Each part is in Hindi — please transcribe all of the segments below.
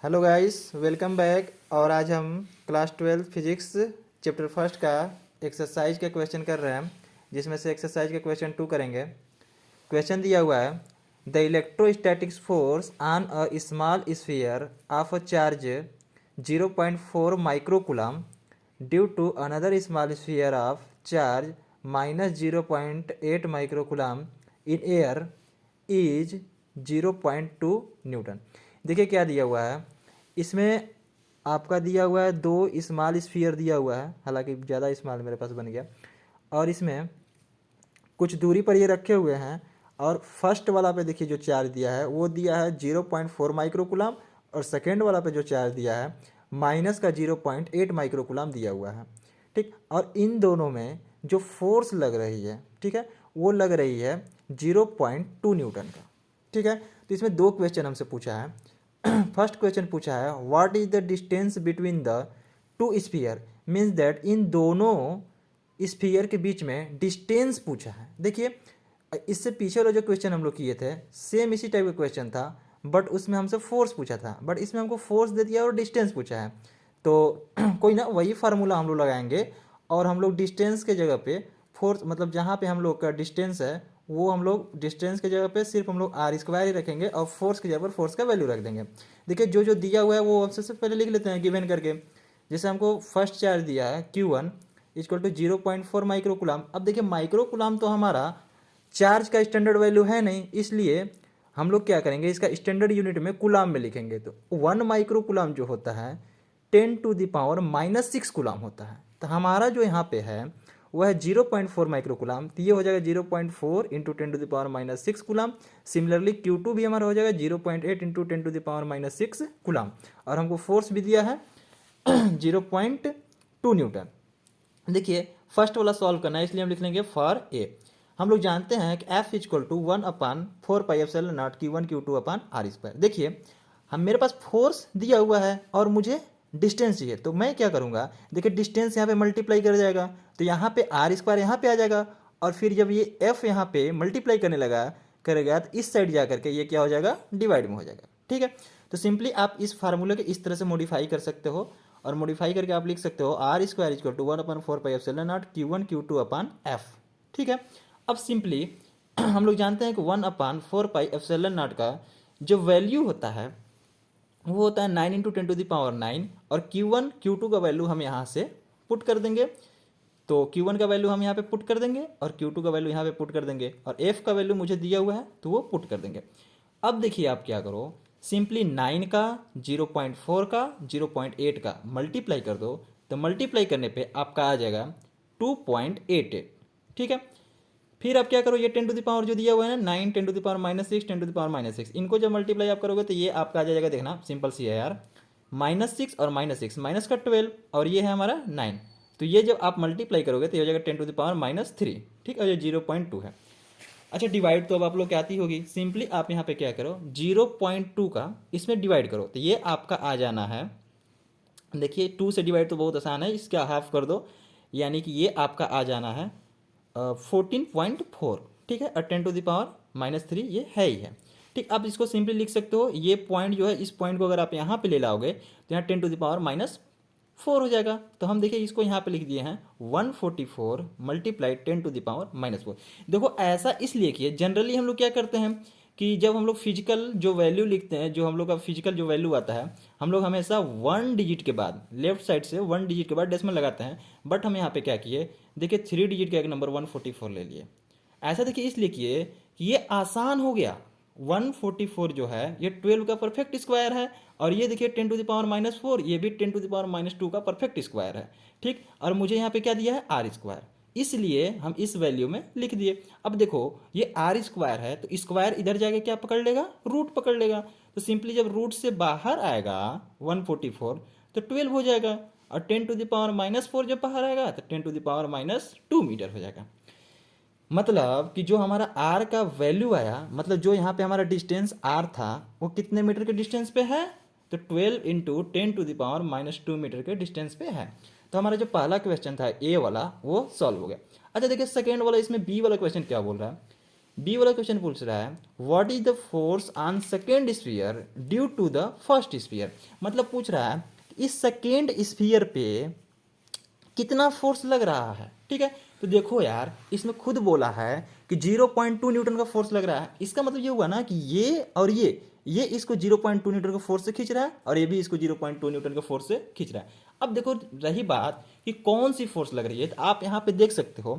Hello guys, welcome back. और आज हम क्लास 12 फिजिक्स चैप्टर फर्स्ट का एक्सरसाइज का क्वेश्चन कर रहे हैं, जिसमें से एक्सरसाइज का क्वेश्चन 2 करेंगे। क्वेश्चन दिया हुआ है, the electrostatics force on a small sphere of a charge 0.4 microcoulomb due to another small sphere of charge -0.8 microcoulomb in air is 0.2 newton. देखिए क्या दिया हुआ है इसमें। आपका दिया हुआ है दो स्मॉल स्फीयर दिया हुआ है, हालांकि ज़्यादा स्मॉल मेरे पास बन गया। और इसमें कुछ दूरी पर ये रखे हुए हैं, और फर्स्ट वाला पे देखिए जो चार्ज दिया है वो दिया है 0.4 माइक्रोकूलम, और सेकेंड वाला पे जो चार्ज दिया है माइनस का 0.8 माइक्रोकूलम दिया हुआ है। ठीक, और इन दोनों में जो फोर्स लग रही है, ठीक है, वो लग रही है 0.2 न्यूटन का। ठीक है, तो इसमें दो क्वेश्चन हमसे पूछा है। फर्स्ट क्वेश्चन पूछा है, what is the distance between the two sphere, means that in दोनों स्फीयर के बीच में डिस्टेंस पूछा है। देखिए इससे पीछे वाला जो क्वेश्चन हम लोग किए थे सेम इसी टाइप का क्वेश्चन था, बट उसमें हमसे फोर्स पूछा था, बट इसमें हमको फोर्स दे दिया और डिस्टेंस पूछा है। तो कोई ना वही फार्मूला हम लोग लगाएंगे, और हम लोग डिस्टेंस के जगह पे फोर्स, मतलब जहाँ पे हम लोग का डिस्टेंस है वो हम लोग डिस्टेंस के जगह पे सिर्फ हम लोग आर स्क्वायर ही रखेंगे, और फोर्स की जगह पर फोर्स का वैल्यू रख देंगे। देखिए जो जो दिया हुआ है वो हम सबसे पहले लिख लेते हैं गिवन करके। जैसे हमको फर्स्ट चार्ज दिया है Q1 इक्वल टू 0.4 माइक्रोकुलाम। अब देखिए माइक्रोकुलाम तो हमारा चार्ज का स्टैंडर्ड वैल्यू है नहीं, इसलिए हम लोग क्या करेंगे, इसका स्टैंडर्ड यूनिट में कुलाम में लिखेंगे। तो 1 माइक्रोकुलाम जो होता है 10⁻⁻6 कुलाम होता है। तो हमारा जो यहाँ पे है वह है 0.4 माइक्रोकुलाम, तो ये हो जाएगा 0.4 इंटू 10⁻⁻6 कुलाम। सिमिलरली Q2 भी हमारा हो जाएगा 0.8 इंटू 10⁻⁻6 कुलाम, और हमको फोर्स भी दिया है 0.2 न्यूटन। देखिए फर्स्ट वाला सॉल्व करना है, इसलिए हम लिख लेंगे फॉर ए। हम लोग जानते हैं कि F equal to 1/4πε0 Q1 Q2 upon r square. देखिए हम मेरे पास फोर्स दिया हुआ है और मुझे डिस्टेंस चाहिए, तो मैं क्या करूंगा, देखिए डिस्टेंस यहाँ पे मल्टीप्लाई कर जाएगा, तो यहाँ पे आर स्क्वायर यहाँ पे आ जाएगा, और फिर जब ये एफ यहाँ पे मल्टीप्लाई करने लगा करेगा तो इस साइड जा करके ये क्या हो जाएगा, डिवाइड में हो जाएगा। ठीक है, तो सिंपली आप इस फार्मूले के इस तरह से मॉडिफाई कर सकते हो, और मॉडिफाई करके आप लिख सकते हो r square equal to 1/4πε0 Q1 Q2 upon F. ठीक है, अब सिंपली हम लोग जानते हैं कि 1/4πε0 का जो वैल्यू होता है वो होता है 9 इंटू 10⁻9, और Q1 Q2 का वैल्यू हम यहाँ से पुट कर देंगे। तो Q1 का वैल्यू हम यहाँ पे पुट कर देंगे, और Q2 का वैल्यू यहाँ पे पुट कर देंगे, और F का वैल्यू मुझे दिया हुआ है तो वो पुट कर देंगे। अब देखिए आप क्या करो, सिंपली 9 का 0.4 का 0.8 का मल्टीप्लाई कर दो, तो मल्टीप्लाई करने पे आपका आ जाएगा 2.88। ठीक है, फिर आप क्या करो, ये 10 टू द पावर जो दिया हुआ है ना 9 10 to the power -6 10 to the power -6, इनको जब मल्टीप्लाई आप करोगे तो ये आपका आ जाएगा, देखना सिंपल सी है यार, -6 और -6 माइनस का 12, और ये है हमारा 9। तो ये जब आप मल्टीप्लाई करोगे तो ये हो जाएगा 10 टू द पावर -3। ठीक, और ये 0.2 है। अच्छा डिवाइड तो अब आप लोग क्या आती होगी, सिंपली आप यहाँ पे क्या करो 0.2 का इसमें डिवाइड करो, तो ये आपका आ जाना है, देखिए 2 से डिवाइड तो बहुत आसान है, इसका हाफ कर दो, यानी कि ये आपका आ जाना है 14.4। ठीक है, और 10 टू द पावर -3 ये है ही है। ठीक, आप इसको सिंपली लिख सकते हो, ये पॉइंट जो है इस पॉइंट को अगर आप यहाँ पे ले लाओगे तो यहाँ 10 टू द पावर -4 हो जाएगा। तो हम देखिए इसको यहाँ पे लिख दिए हैं 144 मल्टीप्लाई 10 टू द पावर -4। देखो ऐसा इसलिए किए, जनरली हम लोग क्या करते हैं कि जब हम लोग फिजिकल जो वैल्यू लिखते हैं, जो हम लोग का फिजिकल जो वैल्यू आता है, हम लोग हमेशा 1 डिजिट के बाद लेफ्ट साइड से 1 डिजिट के बाद डेसिमल लगाते हैं। बट हम यहाँ पे क्या किए, देखिए 3 डिजिट का एक नंबर 144 ले लिए। ऐसा देखिए इसलिए किए कि ये आसान हो गया। 144 जो है ये 12 का परफेक्ट स्क्वायर है, और ये देखिए 10 टू द पावर -4 ये भी 10 टू द पावर -2 का परफेक्ट स्क्वायर है। ठीक, और मुझे यहाँ पे क्या दिया है आर स्क्वायर, इसलिए हम इस वैल्यू में लिख दिए। अब देखो ये आर स्क्वायर है तो स्क्वायर इधर जाके क्या पकड़ लेगा, रूट पकड़ लेगा। तो सिंपली जब रूट से बाहर आएगा 144 तो 12 हो जाएगा, और 10 टू द पावर -4 जब बाहर आएगा तो 10 टू द पावर -2 मीटर हो जाएगा। मतलब कि जो हमारा आर का वैल्यू आया, मतलब जो यहाँ पे हमारा डिस्टेंस आर था वो कितने मीटर के डिस्टेंस पे है, तो 12 into 10 to the power -2 metre के डिस्टेंस पे है। तो हमारा जो पहला क्वेश्चन था ए वाला वो सॉल्व हो गया। अच्छा देखिए सेकेंड वाला, इसमें बी वाला क्वेश्चन क्या बोल रहा है, बी वाला क्वेश्चन पूछ रहा है what is the force on second sphere due to the first sphere. मतलब पूछ रहा है इस सेकेंड स्फीयर पे कितना फोर्स लग रहा है। ठीक है, तो देखो यार इसमें खुद बोला है कि 0.2 न्यूटन का फोर्स लग रहा है। इसका मतलब ये हुआ ना कि ये और ये इसको 0.2 न्यूटन का फोर्स से खींच रहा है और ये भी इसको 0.2 न्यूटन का फोर्स से खींच रहा है। अब देखो रही बात कि कौन सी फोर्स लग रही है, तो आप यहाँ पे देख सकते हो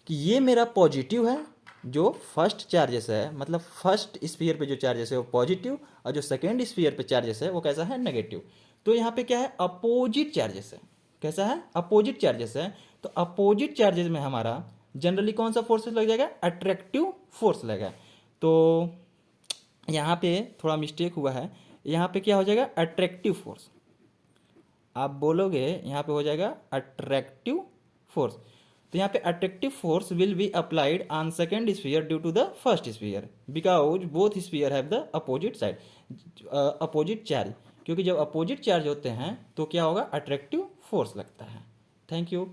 कि ये मेरा पॉजिटिव है जो फर्स्ट चार्जेस है, मतलब फर्स्ट स्फीयर पे जो चार्जेस है वो पॉजिटिव, और जो सेकेंड स्फीयर पे चार्जेस है वो कैसा है, नेगेटिव। तो यहाँ पे क्या है, अपोजिट चार्जेस है। कैसा है, अपोजिट चार्जेस है। तो अपोजिट चार्जेस में हमारा जनरली कौन सा फोर्स लग जाएगा, अट्रैक्टिव फोर्स लगेगा। तो यहाँ पे थोड़ा मिस्टेक हुआ है, यहाँ पे क्या हो जाएगा, अट्रैक्टिव फोर्स। आप बोलोगे यहाँ पे हो जाएगा अट्रैक्टिव फोर्स। तो यहाँ पे attractive force will be applied on second sphere due to the first sphere because both sphere have the opposite side, opposite charge. क्योंकि जब अपोजिट चार्ज होते हैं तो क्या होगा, अट्रैक्टिव फोर्स लगता है। Thank you.